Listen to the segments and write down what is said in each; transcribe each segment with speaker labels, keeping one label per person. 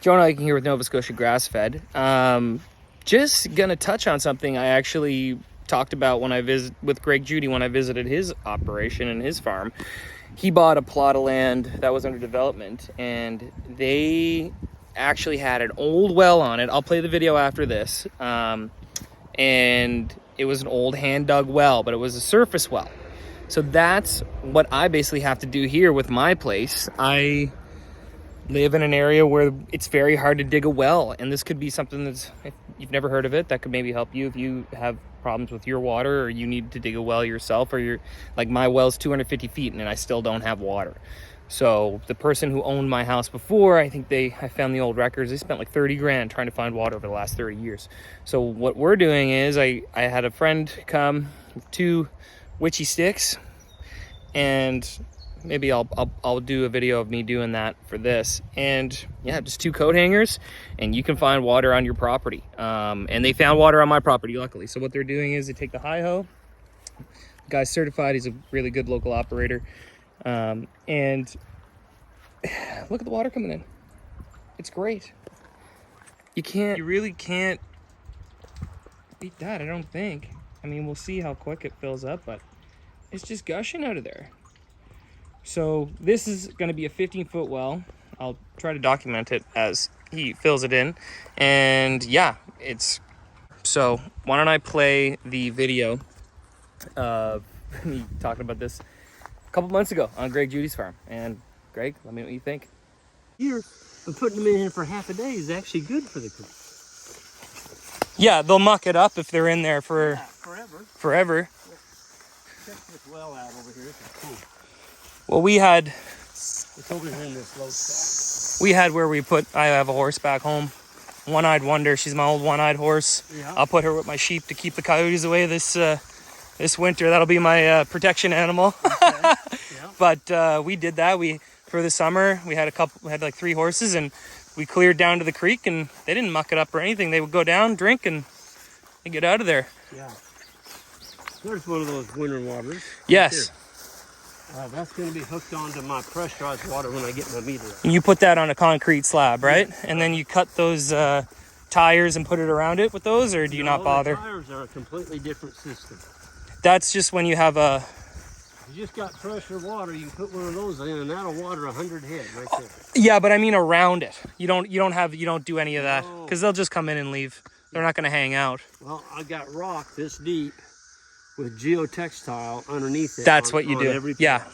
Speaker 1: Jonah Eichen here with Nova Scotia Grass Fed. Just gonna touch on something I actually talked about when I with Greg Judy when I visited his operation and his farm. He bought a plot of land that was under development, and they actually had an old well on it. I'll play the video after this. And it was an old hand-dug well, but it was a surface well. So that's what I basically have to do here with my place. I live in an area where it's very hard to dig a well, and this could be something that's, if you've never heard of it, that could maybe help you if you have problems with your water, or you need to dig a well yourself, or you're like, my well's 250 feet and I still don't have water. So the person who owned my house before, I found the old records, they spent like 30 grand trying to find water over the last 30 years. So what we're doing is I had a friend come with 2 witchy sticks, and maybe I'll do a video of me doing that for this. And yeah, just 2 coat hangers, and you can find water on your property. And they found water on my property, luckily. So what they're doing is they take the hi-ho. The guy's certified, he's a really good local operator. And look at the water coming in. It's great. You really can't beat that, I don't think. I mean, we'll see how quick it fills up, but it's just gushing out of there. So this is going to be a 15-foot well. I'll try to document it as he fills it in. And yeah, so why don't I play the video of me talking about this a couple months ago on Greg Judy's farm. And Greg, let me know what you think.
Speaker 2: Here, and putting them in here for half a day is actually good for the creek.
Speaker 1: Yeah, they'll muck it up if they're in there for forever.
Speaker 2: Check this well out over here. It's cool.
Speaker 1: Well,
Speaker 2: It's over here in this low spot.
Speaker 1: I have a horse back home. One-eyed Wonder. She's my old one-eyed horse.
Speaker 2: Yeah.
Speaker 1: I'll put her with my sheep to keep the coyotes away this winter. That'll be my protection animal.
Speaker 2: Okay. Yeah.
Speaker 1: But we did that. For the summer, we had like 3 horses, and we cleared down to the creek, and they didn't muck it up or anything. They would go down, drink, and get out of there.
Speaker 2: Yeah. There's one of those winter waters.
Speaker 1: Yes.
Speaker 2: That's going to be hooked onto my pressurized water when I get my meter out.
Speaker 1: And you put that on a concrete slab, right? Yeah. And then you cut those tires and put it around it with those, or do you not bother?
Speaker 2: The tires are a completely different system.
Speaker 1: That's just when you have a...
Speaker 2: If you just got pressure water, you can put one of those in, and that'll water 100 head right there.
Speaker 1: Yeah, but I mean around it. You don't do any of that, because they'll just come in and leave. They're not going to hang out.
Speaker 2: Well, I got rock this deep with geotextile underneath it.
Speaker 1: That's what you do. Yeah,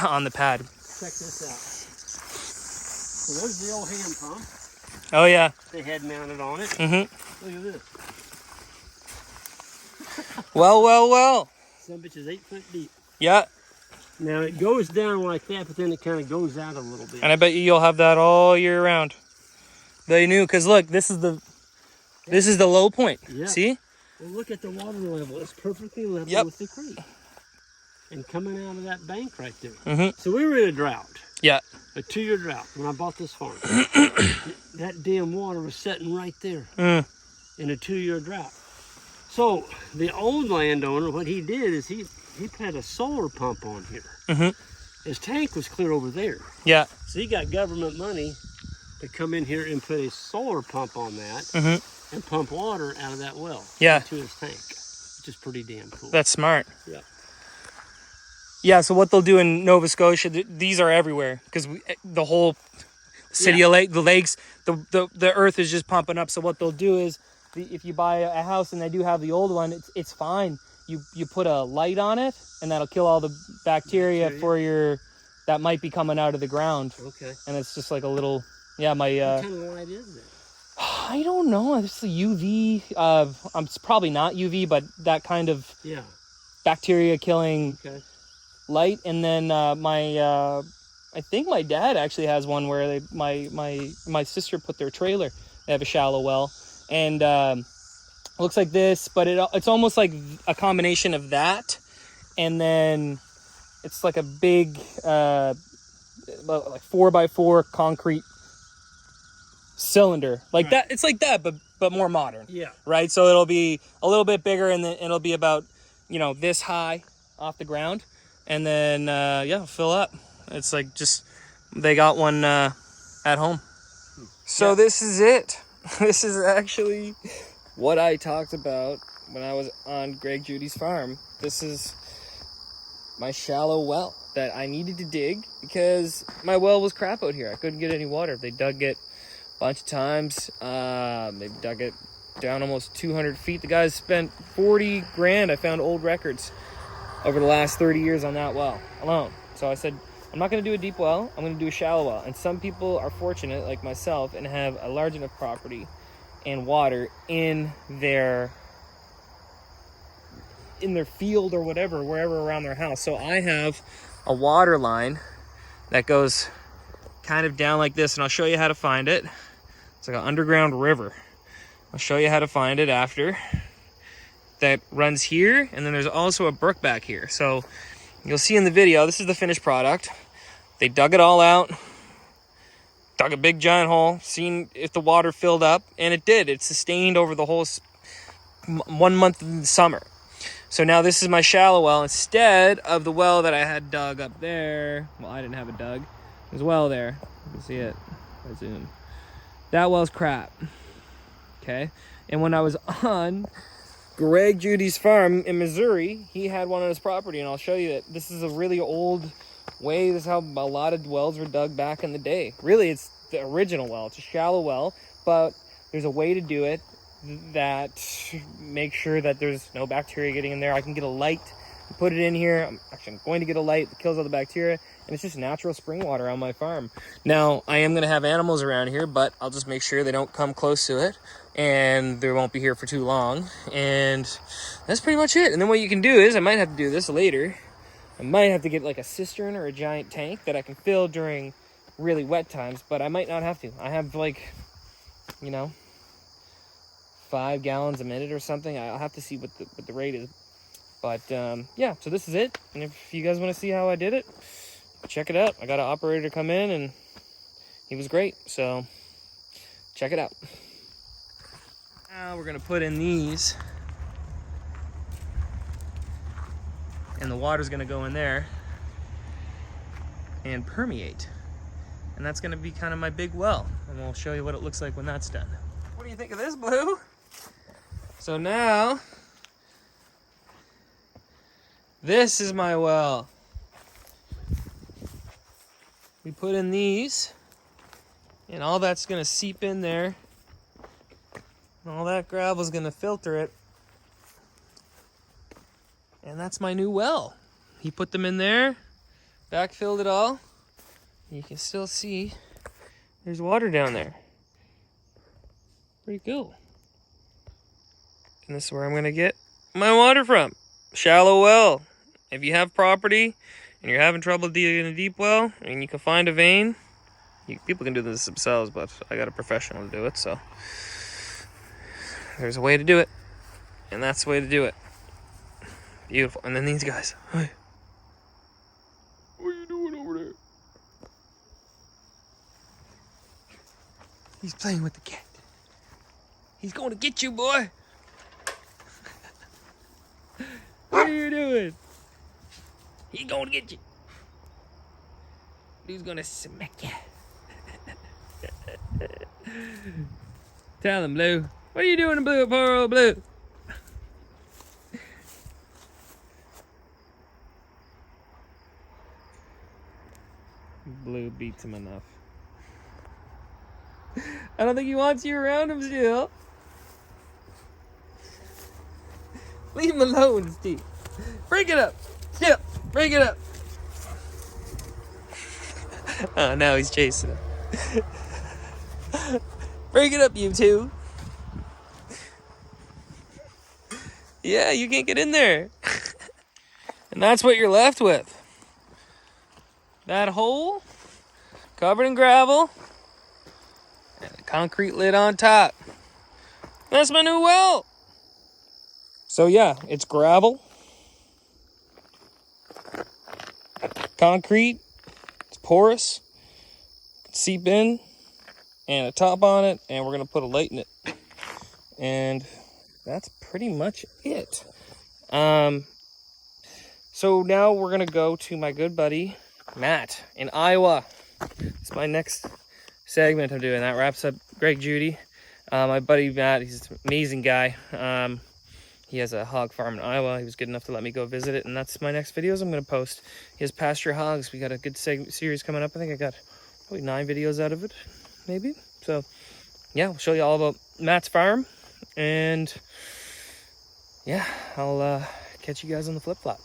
Speaker 1: on the pad.
Speaker 2: Check this out. So there's the old hand pump.
Speaker 1: Oh yeah.
Speaker 2: They had mounted on it.
Speaker 1: Mm-hmm.
Speaker 2: Look at this.
Speaker 1: Well.
Speaker 2: Some bitch is 8 foot deep.
Speaker 1: Yeah.
Speaker 2: Now it goes down like that, but then it kind of goes out a little bit.
Speaker 1: And I bet you'll have that all year round. They knew, because look, this is the low point.
Speaker 2: Yeah.
Speaker 1: See?
Speaker 2: Well, look at the water level. It's perfectly level with the creek. And coming out of that bank right there.
Speaker 1: Mm-hmm.
Speaker 2: So we were in a drought.
Speaker 1: Yeah.
Speaker 2: A 2-year drought when I bought this farm. That damn water was sitting right there in a 2-year drought. So the old landowner, what he did is he put a solar pump on here.
Speaker 1: Mm-hmm.
Speaker 2: His tank was clear over there.
Speaker 1: Yeah.
Speaker 2: So he got government money to come in here and put a solar pump on that.
Speaker 1: Mm-hmm.
Speaker 2: And pump water out of that well into his tank, which is pretty damn cool.
Speaker 1: That's smart.
Speaker 2: Yeah.
Speaker 1: Yeah, so what they'll do in Nova Scotia, these are everywhere, because the whole city of the lakes, the earth is just pumping up. So what they'll do is, if you buy a house and they do have the old one, it's fine. You put a light on it, and that'll kill all the bacteria that might be coming out of the ground.
Speaker 2: Okay.
Speaker 1: And it's just like a little, my...
Speaker 2: what kind of light is it?
Speaker 1: I don't know. It's a UV. It's probably not UV, but that kind of bacteria killing light. And then I think my dad actually has one where my sister put their trailer. They have a shallow well, and looks like this, but it's almost like a combination of that, and then it's like a big like 4x4 concrete cylinder like that. It's like that, but more modern.
Speaker 2: Yeah.
Speaker 1: Right. So it'll be a little bit bigger, and then it'll be about this high off the ground, and then fill up. It's like just they got one at home. So this is it. This is actually what I talked about when I was on Greg Judy's farm. This is my shallow well that I needed to dig because my well was crap out here. I couldn't get any water. They dug it a bunch of times. They dug it down almost 200 feet. The guys spent 40 grand. I found old records over the last 30 years on that well alone. So I said, I'm not going to do a deep well. I'm going to do a shallow well. And some people are fortunate, like myself, and have a large enough property and water in their field or whatever, wherever around their house. So I have a water line that goes kind of down like this, and I'll show you how to find it. It's like an underground river. I'll show you how to find it after. That runs here, and then there's also a brook back here. So you'll see in the video, this is the finished product. They dug it all out, dug a big giant hole, seen if the water filled up, and it did. It sustained over the whole 1 month of the summer. So now this is my shallow well instead of the well that I had dug up there. Well, I didn't have it dug. There's a well there. You can see it. I zoom. That well's crap. Okay. And when I was on Greg Judy's farm in Missouri, he had one on his property, and I'll show you that this is a really old way. This is how a lot of wells were dug back in the day. Really, it's the original well. It's a shallow well, but there's a way to do it that makes sure that there's no bacteria getting in there. I can get a light and put it in here. I'm going to get a light that kills all the bacteria, and it's just natural spring water on my farm. Now, I am going to have animals around here, but I'll just make sure they don't come close to it, and they won't be here for too long, and that's pretty much it. And then what you can do is, I might have to do this later. I might have to get like a cistern or a giant tank that I can fill during really wet times, but I might not have to. I have 5 gallons a minute or something. I'll have to see what the rate is. But yeah, so this is it. And if you guys want to see how I did it, check it out. I got an operator come in, and he was great. So check it out. Now we're gonna put in these, and the water's gonna go in there and permeate. And that's gonna be kind of my big well. And we'll show you what it looks like when that's done. What do you think of this, Blue? So now, this is my well. We put in these, and all that's gonna seep in there. And all that gravel's gonna filter it. And that's my new well. He put them in there, backfilled it all. You can still see there's water down there. Pretty cool. And this is where I'm gonna get my water from. Shallow well. If you have property and you're having trouble digging a deep well and you can find a vein, people can do this themselves, but I got a professional to do it, so there's a way to do it. And that's the way to do it. Beautiful. And then these guys. Hey. What are you doing over there? He's playing with the cat. He's going to get you, boy. What are you doing? He's going to get you. He's going to smack you. Tell him, Blue. What are you doing, Blue? Poor old Blue. Blue beats him enough. I don't think he wants you around him still. Leave him alone, Steve. Break it up. Still, break it up. Oh, now he's chasing him. Break it up, you two. Yeah, you can't get in there. And that's what you're left with. That hole covered in gravel and a concrete lid on top. That's my new well. So yeah, it's gravel, concrete, it's porous, seep in, and a top on it, and we're gonna put a light in it. And that's pretty much it. So now we're gonna go to my good buddy Matt in Iowa. It's my next segment I'm doing. That wraps up Greg Judy. My buddy Matt, he's an amazing guy. He has a hog farm in Iowa. He was good enough to let me go visit it, and that's my next videos I'm going to post. He has pasture hogs. We got a good series coming up. I think I got probably 9 videos out of it, maybe. So, yeah, we'll show you all about Matt's farm, and yeah, I'll catch you guys on the flip-flop.